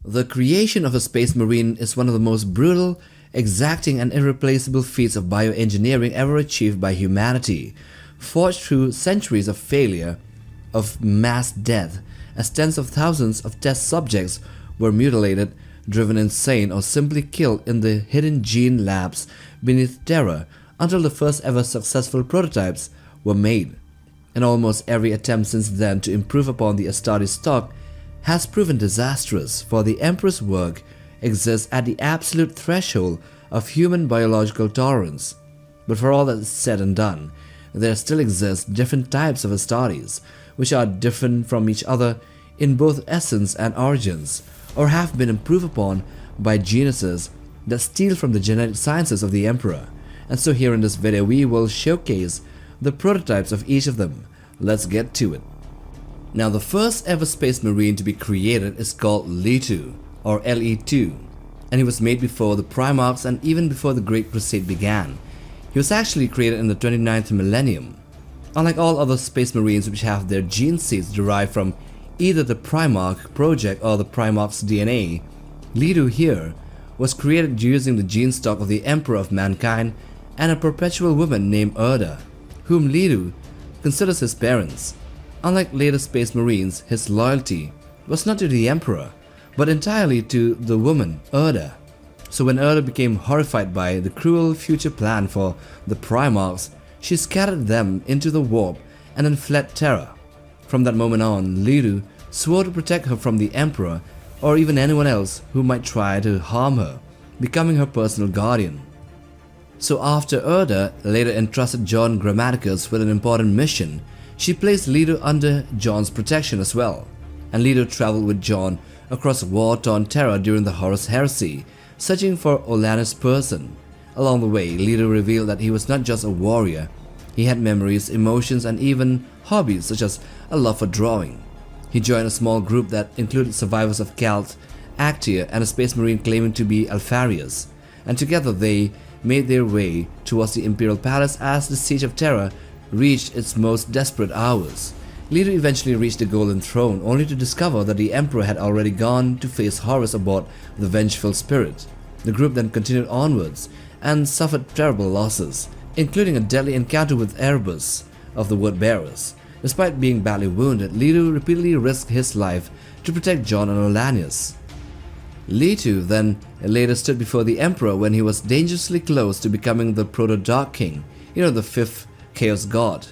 The creation of a space marine is one of the most brutal, exacting and irreplaceable feats of bioengineering ever achieved by humanity, forged through centuries of failure, of mass death, as tens of thousands of test subjects were mutilated, driven insane or simply killed in the hidden gene labs beneath Terra until the first ever successful prototypes were made. And almost every attempt since then to improve upon the Astartes stock has proven disastrous, for the Emperor's work exists at the absolute threshold of human biological tolerance. But for all that is said and done, there still exist different types of Astartes, which are different from each other in both essence and origins, or have been improved upon by geniuses that steal from the genetic sciences of the Emperor. And so here in this video we will showcase the prototypes of each of them. Let's get to it. Now, the first ever space marine to be created is called Leetu, or Le2, and he was made before the Primarchs and even before the Great Crusade began. He was actually created in the 29th millennium. Unlike all other space marines which have their gene seeds derived from either the Primarch project or the Primarch's DNA, Leetu here was created using the gene stock of the Emperor of Mankind and a perpetual woman named Erda, whom Leetu considers his parents. Unlike later space marines, his loyalty was not to the Emperor, but entirely to the woman, Erda. So when Erda became horrified by the cruel future plan for the Primarchs, she scattered them into the warp and then fled Terra. From that moment on, Leetu swore to protect her from the Emperor or even anyone else who might try to harm her, becoming her personal guardian. So after Erda later entrusted John Grammaticus with an important mission, she placed Leetu under John's protection as well, and Leetu traveled with John across war-torn Terra during the Horus Heresy, searching for Olanus' person. Along the way, Leetu revealed that he was not just a warrior. He had memories, emotions, and even hobbies such as a love for drawing. He joined a small group that included survivors of Calt, Actia, and a space marine claiming to be Alpharius, and together they made their way towards the Imperial Palace as the siege of Terra reached its most desperate hours. Leetu eventually reached the Golden Throne, only to discover that the Emperor had already gone to face Horus aboard the Vengeful Spirit. The group then continued onwards and suffered terrible losses, including a deadly encounter with Erebus of the Word Bearers. Despite being badly wounded, Leetu repeatedly risked his life to protect John and Olanus. Leetu then later stood before the Emperor when he was dangerously close to becoming the Proto-Dark King, the fifth Chaos God,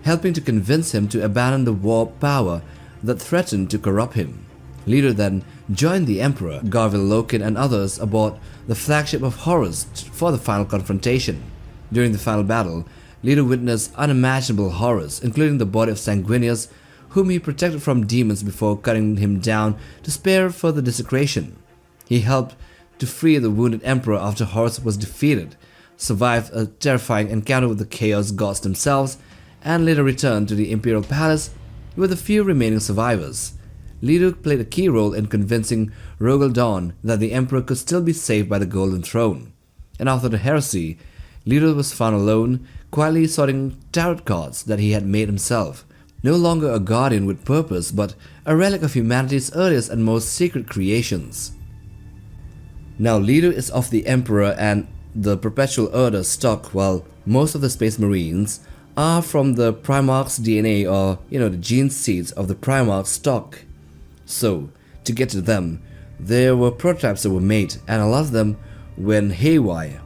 helping to convince him to abandon the warp power that threatened to corrupt him. Leetu then joined the Emperor, Garvil Loken, and others aboard the flagship of Horus for the final confrontation. During the final battle, Leetu witnessed unimaginable horrors, including the body of Sanguinius, whom he protected from demons before cutting him down to spare further desecration. He helped to free the wounded Emperor after Horus was defeated, survived a terrifying encounter with the Chaos Gods themselves, and later returned to the Imperial Palace with a few remaining survivors. Leetu played a key role in convincing Rogal Dawn that the Emperor could still be saved by the Golden Throne. And after the heresy, Leetu was found alone, quietly sorting tarot cards that he had made himself. No longer a guardian with purpose, but a relic of humanity's earliest and most secret creations. Now, Leetu is of the Emperor and the Perpetual Erda stock, while most of the Space Marines are from the Primarch's DNA, or the gene seeds of the Primarch stock. So, to get to them, there were prototypes that were made, and a lot of them went haywire,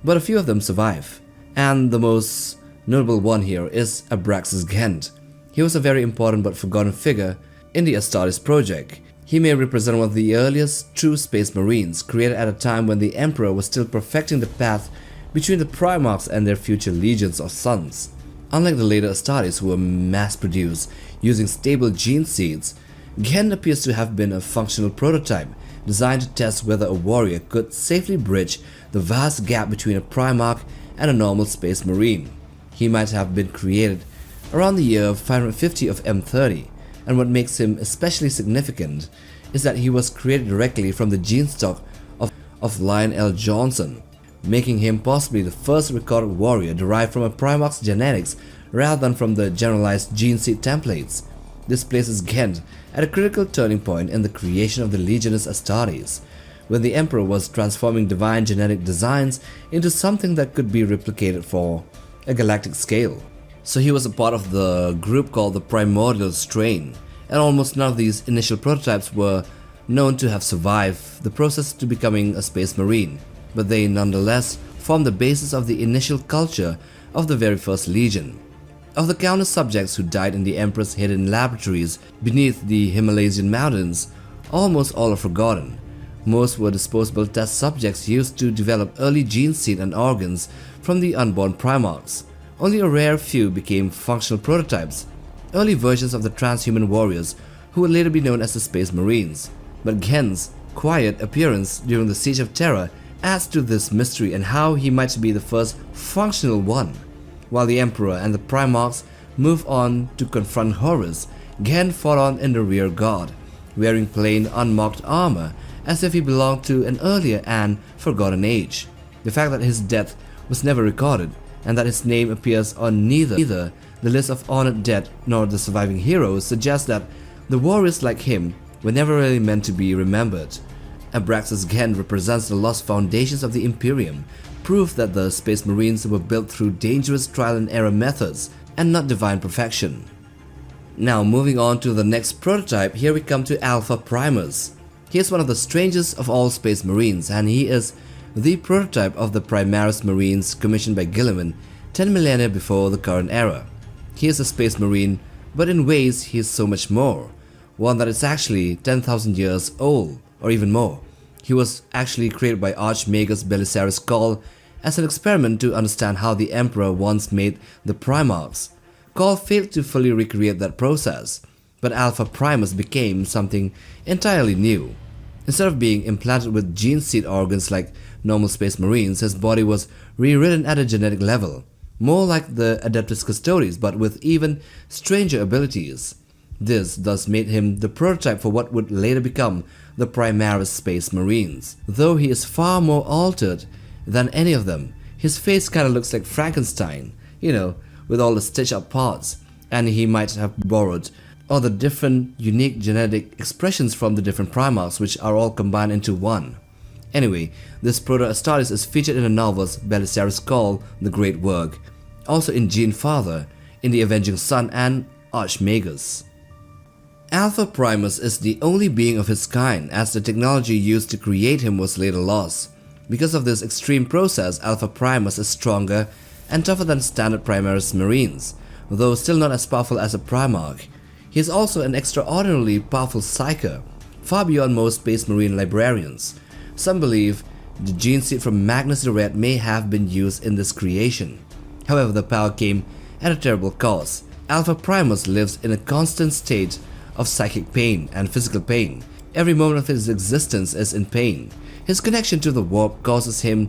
but a few of them survive. And the most notable one here is Abraxus Ghent. He was a very important but forgotten figure in the Astartes project. He may represent one of the earliest true space marines, created at a time when the Emperor was still perfecting the path between the Primarchs and their future legions of sons. Unlike the later Astartes, who were mass-produced using stable gene seeds, Ghent appears to have been a functional prototype designed to test whether a warrior could safely bridge the vast gap between a Primarch and a normal space marine. He might have been created around the year 550 of M30, and what makes him especially significant is that he was created directly from the gene stock of Lionel Johnson, making him possibly the first recorded warrior derived from a Primarch's genetics rather than from the generalized gene seed templates. This places Ghent at a critical turning point in the creation of the Legionus Astartes, when the Emperor was transforming divine genetic designs into something that could be replicated for a galactic scale. So he was a part of the group called the Primordial Strain, and almost none of these initial prototypes were known to have survived the process to becoming a space marine, but they nonetheless formed the basis of the initial culture of the very first Legion. Of the countless subjects who died in the Emperor's hidden laboratories beneath the Himalayan mountains, almost all are forgotten. Most were disposable test subjects used to develop early gene seed and organs from the unborn primarchs. Only a rare few became functional prototypes, early versions of the transhuman warriors who would later be known as the Space Marines. But Ghent's quiet appearance during the Siege of Terra adds to this mystery and how he might be the first functional one. While the Emperor and the Primarchs move on to confront Horus, Ghent fought on in the rear guard, wearing plain unmarked armor as if he belonged to an earlier and forgotten age. The fact that his death was never recorded and that his name appears on neither the list of honored dead nor the surviving heroes suggests that the warriors like him were never really meant to be remembered. Abraxus Ghent represents the lost foundations of the Imperium, proof that the Space Marines were built through dangerous trial and error methods and not divine perfection. Now moving on to the next prototype, here we come to Alpha Primus. He is one of the strangest of all Space Marines, and he is the prototype of the Primaris Marines commissioned by Guilliman 10 millennia before the current era. He is a Space Marine, but in ways he is so much more, one that is actually 10,000 years old, or even more. He was actually created by Archmagus Belisarius Gaul as an experiment to understand how the Emperor once made the Primarchs. Gaul failed to fully recreate that process, but Alpha Primus became something entirely new. Instead of being implanted with gene seed organs like normal Space Marines, his body was rewritten at a genetic level, more like the Adeptus Custodes but with even stranger abilities. This thus made him the prototype for what would later become the Primaris Space Marines. Though he is far more altered than any of them, his face kinda looks like Frankenstein, with all the stitched up parts, and he might have borrowed all the different unique genetic expressions from the different Primarchs, which are all combined into one. Anyway, this Proto-Astartes is featured in the novels Belisarius Gaul, The Great Work, also in Gene Father, in The Avenging Sun, and Archmagus. Alpha Primus is the only being of his kind, as the technology used to create him was later lost. Because of this extreme process, Alpha Primus is stronger and tougher than standard Primaris Marines, though still not as powerful as a Primarch. He is also an extraordinarily powerful Psyker, far beyond most Space Marine librarians. Some believe the gene seed from Magnus the Red may have been used in this creation. However, the power came at a terrible cost. Alpha Primus lives in a constant state of psychic pain and physical pain. Every moment of his existence is in pain. His connection to the warp causes him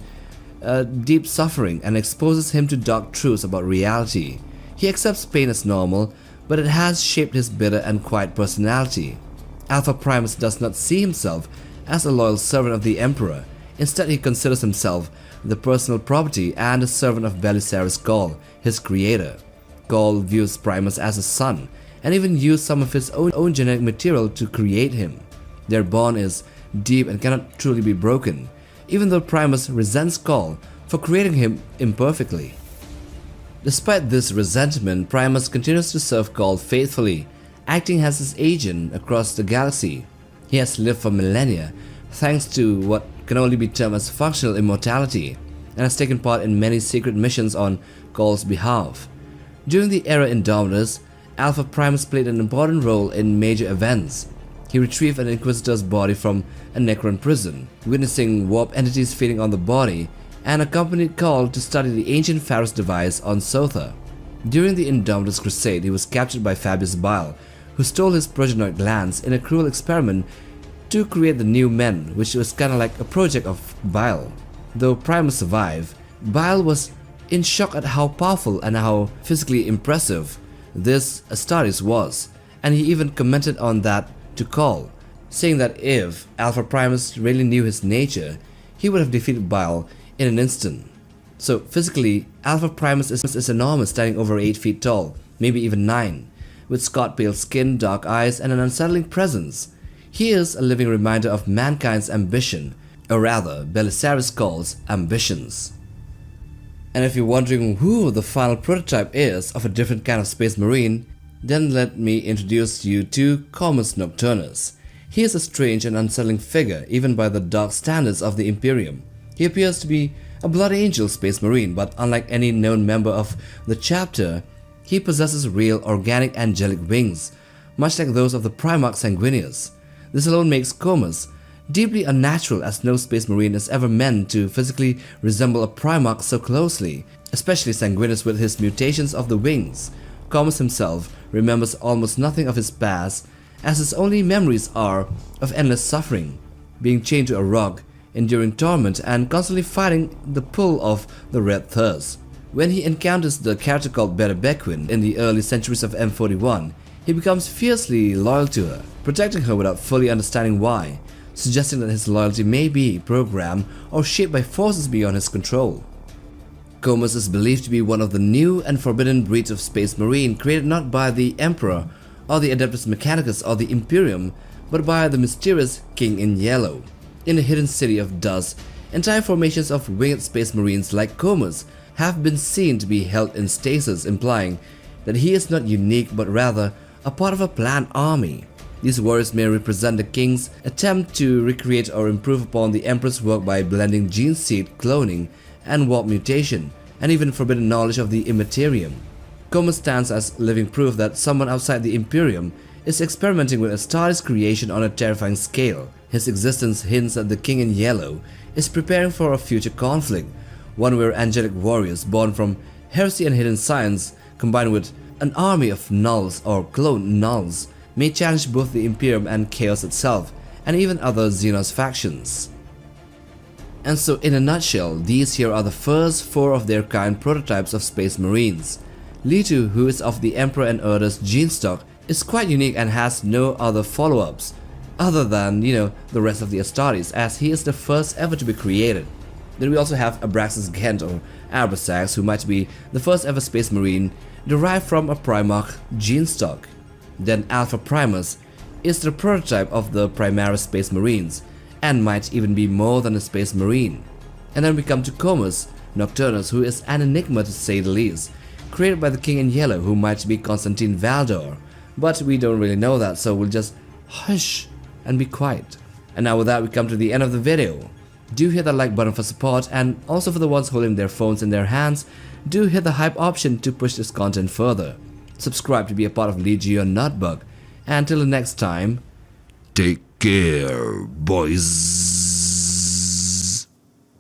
deep suffering and exposes him to dark truths about reality. He accepts pain as normal, but it has shaped his bitter and quiet personality. Alpha Primus does not see himself as a loyal servant of the Emperor. Instead, he considers himself the personal property and a servant of Belisarius Gaul, his creator. Gaul views Primus as a son, and even used some of his own genetic material to create him. Their bond is deep and cannot truly be broken, even though Primus resents Gaul for creating him imperfectly. Despite this resentment, Primus continues to serve Gaul faithfully, acting as his agent across the galaxy. He has lived for millennia, thanks to what can only be termed as functional immortality, and has taken part in many secret missions on Gaul's behalf. During the era Indomitus, Alpha Primus played an important role in major events. He retrieved an Inquisitor's body from a Necron prison, witnessing warp entities feeding on the body, and accompanied Gaul to study the ancient Pharaoh's device on Sotha. During the Indomitus Crusade, he was captured by Fabius Bile, who stole his progenoid glands in a cruel experiment to create the new men, which was kinda like a project of Bile. Though Primus survived, Bile was in shock at how powerful and how physically impressive this Astartes was, and he even commented on that to Gaul, saying that if Alpha Primus really knew his nature, he would have defeated Bile in an instant. So physically, Alpha Primus is enormous, standing over 8 feet tall, maybe even 9. with scot-pale skin, dark eyes, and an unsettling presence. He is a living reminder of mankind's ambition, or rather, Belisarius calls ambitions. And if you're wondering who the final prototype is of a different kind of space marine, then let me introduce you to Comus Nocturnus. He is a strange and unsettling figure even by the dark standards of the Imperium. He appears to be a blood angel space marine, but unlike any known member of the chapter, he possesses real organic angelic wings, much like those of the Primarch Sanguinius. This alone makes Comus deeply unnatural, as no space marine is ever meant to physically resemble a Primarch so closely, especially Sanguinius with his mutations of the wings. Comus himself remembers almost nothing of his past, as his only memories are of endless suffering, being chained to a rock, enduring torment, and constantly fighting the pull of the Red Thirst. When he encounters the character called Beta Bequin in the early centuries of M41, he becomes fiercely loyal to her, protecting her without fully understanding why, suggesting that his loyalty may be programmed or shaped by forces beyond his control. Comus is believed to be one of the new and forbidden breeds of space marine created not by the Emperor or the Adeptus Mechanicus or the Imperium, but by the mysterious King in Yellow. In the hidden city of Dust, entire formations of winged space marines like Comus have been seen to be held in stasis, implying that he is not unique but rather a part of a planned army. These warriors may represent the king's attempt to recreate or improve upon the Emperor's work by blending gene seed, cloning, and warp mutation, and even forbidden knowledge of the Immaterium. Comus stands as living proof that someone outside the Imperium is experimenting with Astartes' creation on a terrifying scale. His existence hints that the King in Yellow is preparing for a future conflict, one where angelic warriors born from heresy and hidden science, combined with an army of nulls or cloned nulls, may challenge both the Imperium and Chaos itself, and even other Xenos factions. And so in a nutshell, these here are the first 4 of their kind prototypes of space marines. Leetu, who is of the Emperor and Erda's gene stock, is quite unique and has no other follow-ups, other than, the rest of the Astartes, as he is the first ever to be created. Then we also have Abraxus Ghent or Abraxas, who might be the first ever space marine derived from a Primarch gene stock. Then Alpha Primus is the prototype of the Primaris space marines, and might even be more than a space marine. And then we come to Comus Nocturnus, who is an enigma to say the least, created by the King in Yellow, who might be Constantine Valdor, but we don't really know that, so we'll just hush and be quiet. And now with that, we come to the end of the video. Do hit the like button for support, and also for the ones holding their phones in their hands, do hit the hype option to push this content further. Subscribe to be a part of Leetu or Nutbug, and until the next time, take care, boys.